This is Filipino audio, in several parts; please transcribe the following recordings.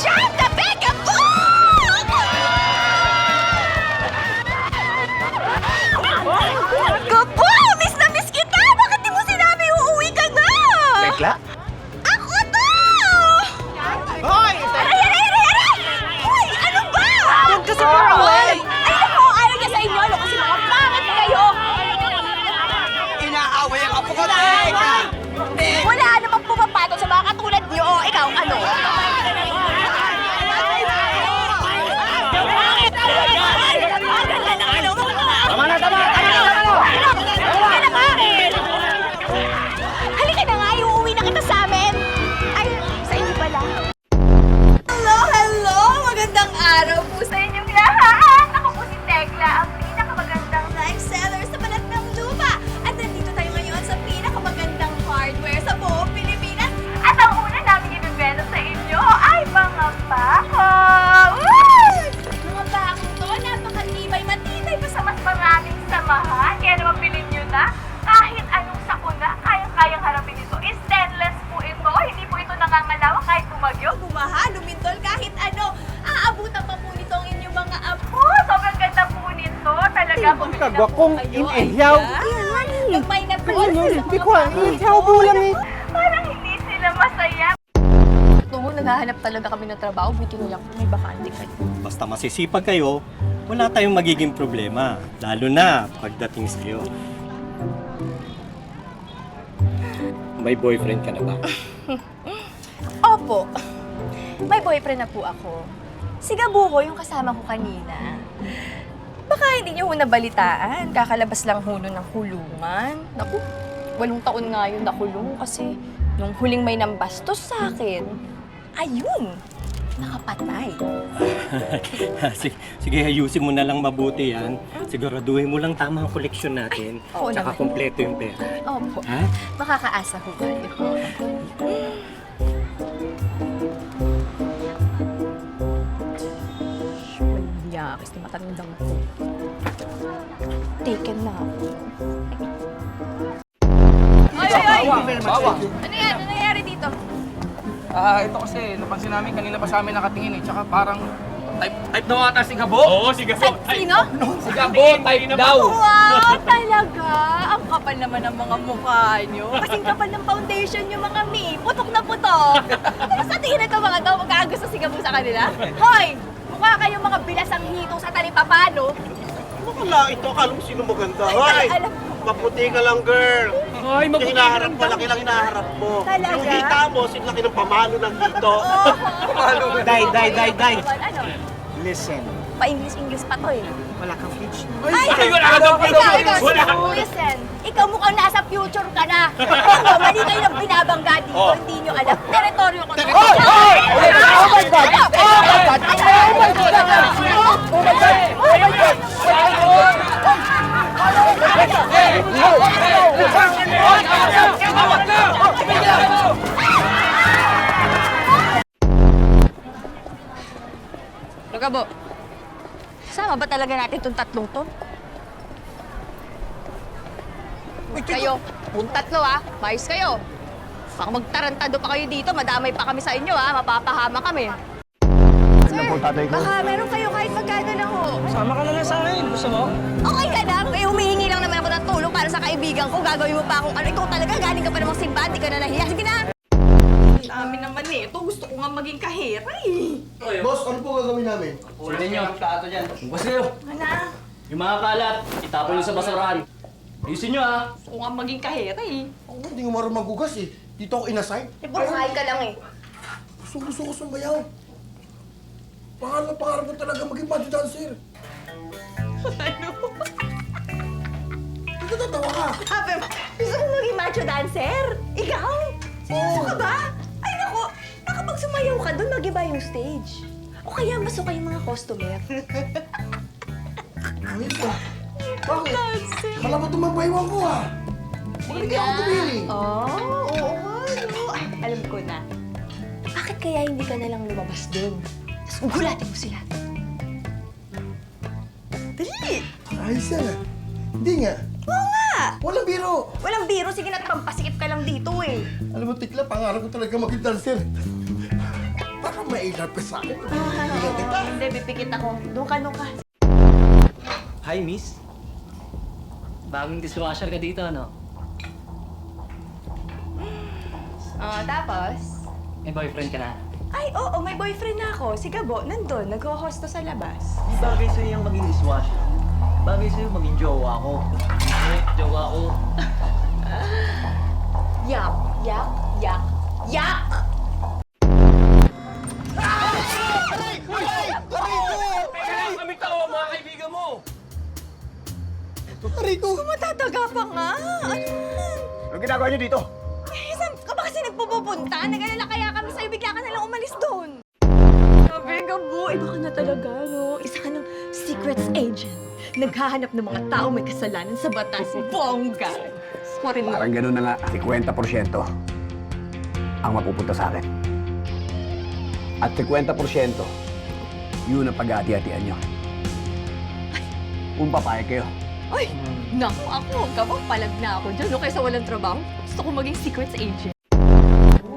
Diyan ka, Becca! Gabo! Miss na miss kita! Bakit di mo sinabi uuwi ka na? Tekla? Ako to! Hoy! Aray! Uy, ano ba? Doon ka sa far away! Ay, ako, ayaw niya sa inyo, no? Kasi mga pangit kayo! Inaaway ang apo ko, Tekla! Wala namang pumapatol sa mga katulad niyo. O, ikaw, ano? Tama na! Halika na nga, iuwi na kita sa amin. Ay, sa inyo pala. Hello! Magandang araw po sa inyong lahat. Ako po si Tekla, ang pinakamagandang live seller sa balat ng lupa. At nandito tayo ngayon sa pinakamagandang hardware sa buong Pilipinas. At ang una namin ibibenta sa inyo ay mga bako. Woo! Mga bako to, napakatibay, matibay pa sa mas maraming samahan. Kaya naman bilhin nyo na. Kahit anong sakuna, kayang-kayang harapin ito. Stainless po ito. Hindi po ito nangangalawa kahit bumagyo, bumaha, lumindol, kahit ano. Aabutan pa po nito ang inyong mga apo. Sobrang ganda po nito. Talaga, bumili na po Kagwakong kayo. iniihyaw. Ayan. Gamay na po. Hindi ko iihyaw mo lang eh. Parang hindi sila masaya. Tungo, naghahanap talaga kami ng trabaho. Buti na lang kung may bakante kayo. Basta masisipag kayo, wala tayong magiging problema. Lalo na pagdating sa'yo. May boyfriend ka na ba? Opo. May boyfriend na po ako. Si Gabuko yung kasama ko kanina. Baka hindi niyo ho nabalitaan. Kakalabas lang ho nun ng kulungan. Naku, 8 taon nga yun nakulong kasi nung huling may nambastos sa akin, ayun, nakapatay. Sige, ayusin mo na lang mabuti yan. Siguraduhin mo lang tama ang koleksyon natin. Oo Tsaka naman. kompleto yung pera. Opo. Ha? Makakaasa ho kayo. Yakis na matandang ko. Taken na ako. Ay! Bawa. Ano yan? Ano nangyari dito? Ito kasi, napansin namin kanina pa sa amin nakatingin eh. Tsaka parang type daw ata si Gabo. Oo, si Sino? Si Gabo, type daw. Wow! Talaga? Ang kapal naman ng mga mukha nyo. Kasing kapal ng foundation nyo, mga mi. Putok na putok. Pero sa tingin ko mga daw, magkakagusto si Gabu sa kanila? Hoy! Mukha kayong mga bilasang hitong sa talipapano. Wala, ito akala mo sino maganda. Ay, Hoy! alam ko. Maputi ka lang, girl. Ay, Yung hinaharap mo, laki lang hinaharap mo. Talaga? Yung hita mo, sinlaki ng pamalo ng dito. Day. Ano? Listen, Pa-English pa to eh. wala kang future. Ay, wala ka daw ikaw, Wala. listen. Ikaw mukhang nasa future ka na. Ikaw, mali kayo ng binabangga dito. Hindi nyo alam. Teritoryo ko. Oh my God! Oh my God! Oh my God! Oh my God! Oh my God! Gabo, sama ba talaga natin itong tatlong to? Kayo, kung tatlo mais kayo. Baka magtarantado pa kayo dito, madamay pa kami sa inyo mapapahama kami. Sir, baka meron kayo kahit magkano lang ho. Sama ka na lang sa akin. Gusto mo? Okay ka lang, may humihingi lang naman ako ng tulong para sa kaibigan ko. Gagawin mo pa akong ano, ikaw talaga, galing ka pa namang simbahan, di ka na nahiya. Sige na! Dami naman ito, gusto ko nga maging kahera Boss, ano po gagawin namin? Ulitin nyo. Kaato dyan. Bukas kayo. Ano? Yung mga kalat, itapon nyo sa basurahan. Ayusin nyo Gusto ko nga maging kahera Ako, hindi ko marunong maghugas eh. Dito ako inassign. Puro kain ka lang Gusto ko sumbayaw. Pangarap ko talaga maging body dancer. Ano? Natatawa ka. Sabi mo, gusto ko maging macho dancer? Ikaw? Seryoso ka ba? Ay naku, baka pag sumayaw ka doon, mag-iba yung stage. O kaya masuka yung mga customer. Ayos ka. Bakit? Malabot ang magpaiwan ko Hindi ako tumili. Oo nga, no. Ay, alam ko na. Bakit kaya hindi ka nalang lumabas doon? Tapos ugulatin mo sila. Dali! Ayos yan Hindi nga. Oo nga! Walang biro. Walang biro, sige na, pampasikip ka lang dito eh. Alam mo, Tikla, pangarap ko talaga maging dancer. Baka mailap ka sa akin. Bigyan kita. Hindi, pipikit ako. Doon ka. Hi, miss. Bagong dishwasher ka dito, ano? Tapos? May boyfriend ka na? Ay, oo, may boyfriend na ako. Si Gabo, nandun. Nag-hosto sa labas. Di bagay sa'yo yung maging dishwasher. Bagay sa'yo maging jowa ko. Jowa ko. Yak! Kami tao, mga kaibigan mo! Rico! Matataga pa nga! Ano yan? Anong ginagawa niyo dito? Eh, saan ka ba kasi nagpupunta? Nag-alala kaya kami sa'yo, bigla ka nalang umalis doon. Sabi, Gabo, iba ka na talaga, no? Isa ka ng secrets agent. Naghahanap ng mga tao may kasalanan sa batas. Bongga! Swarin mo. Parang ganun na nga, 50% ang mapupunta sa akin. At 50%, yun ang pag-hati-hatian nyo. Kung papayag kayo. Ay, naku ako. Gabo, palag na ako dyan. No? Kaysa walang trabaho, gusto ko maging secrets agent.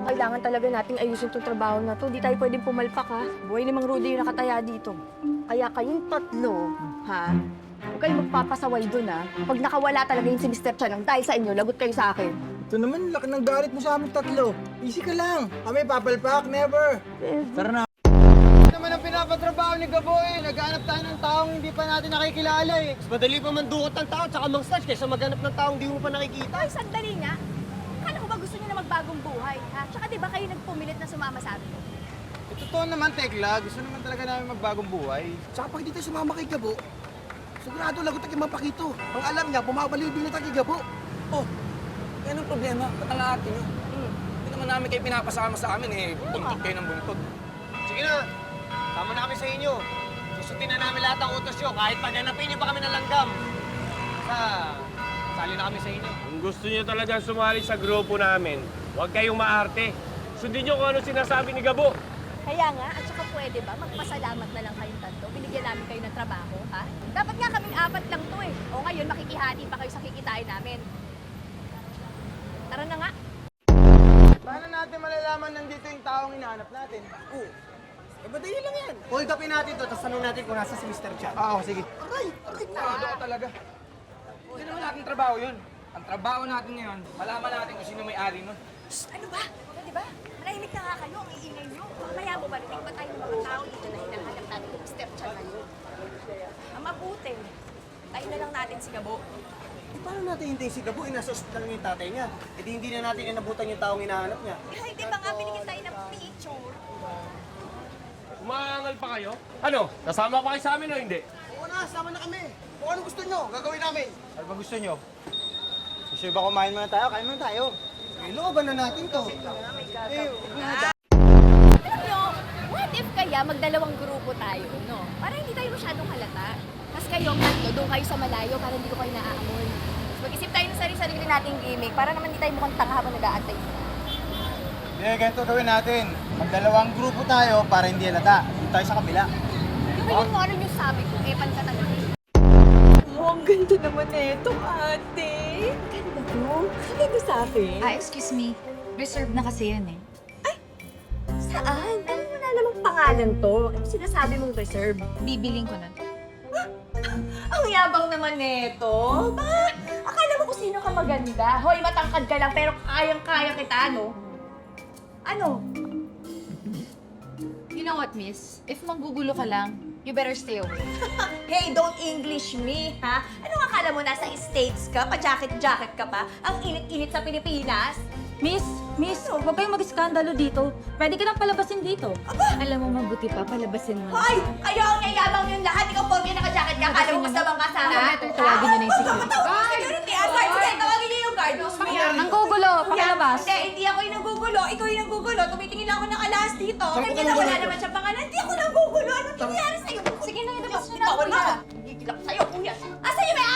Kailangan talaga nating ayusin itong trabaho na to. Di tayo pwedeng pumalpak, ha? Buhay ni Mang Rudy yung nakataya dito. Kaya kayong tatlo, ha? Huwag kayong magpapasaway dun, ha? Pag nakawala talaga yung si Mr. Chanang dahil sa inyo, lagot kayo sa akin. Ito naman, laki ng galit mo sa amin tatlo. Easy ka lang. Kami papalpak, never. Tara na. Ito naman ang pinapatrabaho ni Gabo eh. Naghahanap tayo ng taong hindi pa natin nakikilala eh. Mas madali pa mandukot ng tao tsaka mang-search kaysa maghanap ng taong di mo pa nakikita. Ay, sandali nga. Akala ko ba gusto niyo na magbagong buhay, ha? Tsaka di ba kayo nagpumilit na sumama sa amin? Totoo naman, Tekla. Gusto naman talaga namin magbagong buhay. Tsaka pag di tayo sumama kay Gabo, sigurado lagot na kay Mapakito. Ang alam niya, bumabaliw-biliw na tayo kay Gabo. Oh, yan ang problema. Ba't ang ate nyo? Hindi naman namin kayo pinapasama sa amin eh. Buntot kayo ng buntot. Sige na, sama na kami sa inyo. Susundin na namin lahat ng utos nyo kahit paghanapin niyo pa kami ng langgam. Sali na kami sa inyo. Kung gusto niyo talagang sumali sa grupo namin, huwag kayong maarte. Sundin niyo kung ano sinasabi ni Gabo. Kaya nga, at saka pwede ba, magpasalamat na lang kayong tatlo. Binigyan namin kayo ng trabaho, ha? Dapat nga kaming apat lang to eh. O ngayon, makikihati pa kayo sa kikitain namin. Tara na nga. Paano natin malalaman nandito yung taong hinahanap natin? Madali lang yan. Hold upin natin to, tapos tanong natin kung nasa si Mr. Chan. Oo, sige. Sigurado ka talaga. Hindi naman natin trabaho yun. Ang trabaho natin ngayon, malaman natin kung sino may-ari nun. Shh, ano ba? Di ba? Manahimik na nga kayo, ang iingay nyo. Mamaya mo marinig pa tayo ng mga tao dito na hinahanap natin yung Mr. Chan na yun. Ang mabuti, tayo na lang natin si Gabo. Paano natin hintayin si Gabo? Nasa ospital yung tatay niya. E di hindi na natin inabutan yung taong hinahanap niya. Ay, di ba nga binigyan tayo ng picture? Umaangal pa kayo? Ano? Nasama pa kayo sa amin o hindi? Oo na, sama na kami. Kung anong gusto nyo, gagawin namin. Ano ba gusto nyo? Gusto nyo ba kumain muna tayo? Kain muna tayo. Eh, looban na natin to. Alam nyo, what if kaya magdalawang grupo tayo, no? Para hindi tayo masyadong halata. Tapos kayong tatlo, doon kayo sa malayo para hindi ko kayo naaamoy. Mag-isip tayo ng sarili-sarili nating gimmick para naman hindi tayo mukhang tanga habang nag-aantay. Hindi, ganito gawin natin. Magdalawang grupo tayo para hindi halata. Doon tayo sa kabila. Yung yun mo, ano yung sabi ko, epan ka talaga. Oh, ang ganda naman nito, ate. Ganda to. Ganda sa akin. Excuse me. Reserve na kasi yan eh. Saan? Ano mo na namang pangalan to? Ano sinasabi mong reserve? Bibiling ko na. Ang yabang naman nito. Ba? Akala mo kung sino ka maganda. Hoy, matangkad ka lang pero kayang-kaya kita, no? Ano? You know what, miss? If manggugulo ka lang, you better stay away. Hey, don't English me, ha? Ano akala mo, nasa States ka? Pa-jacket-jacket ka pa? Ang init-init sa Pilipinas? Miss, huwag kayong mag-iskandalo dito. Pwede ka nang palabasin dito. Alam mo, mabuti pa, palabasin mo na. Hoy! Kayo ang yayabang yung lahat. Ikaw, porke naka-jacket ka. Akala mo gusto bang kasama? Better tawagin niyo na yung security. Security, aside. Sige, tawagin niyo yung guard. Ang gugulo, pakilabas. Hindi ako yung nanggugulo. Ikaw yung nanggugulo. Tumitingin lang ako ng alas dito. Kasi na wala naman siya pangalan. Hindi ako nanggugulo. Anong nangyayari sa'yo? Sige na, ilabas niyo na ako na. Gigil ako sa'yo, kuya. Asa yung may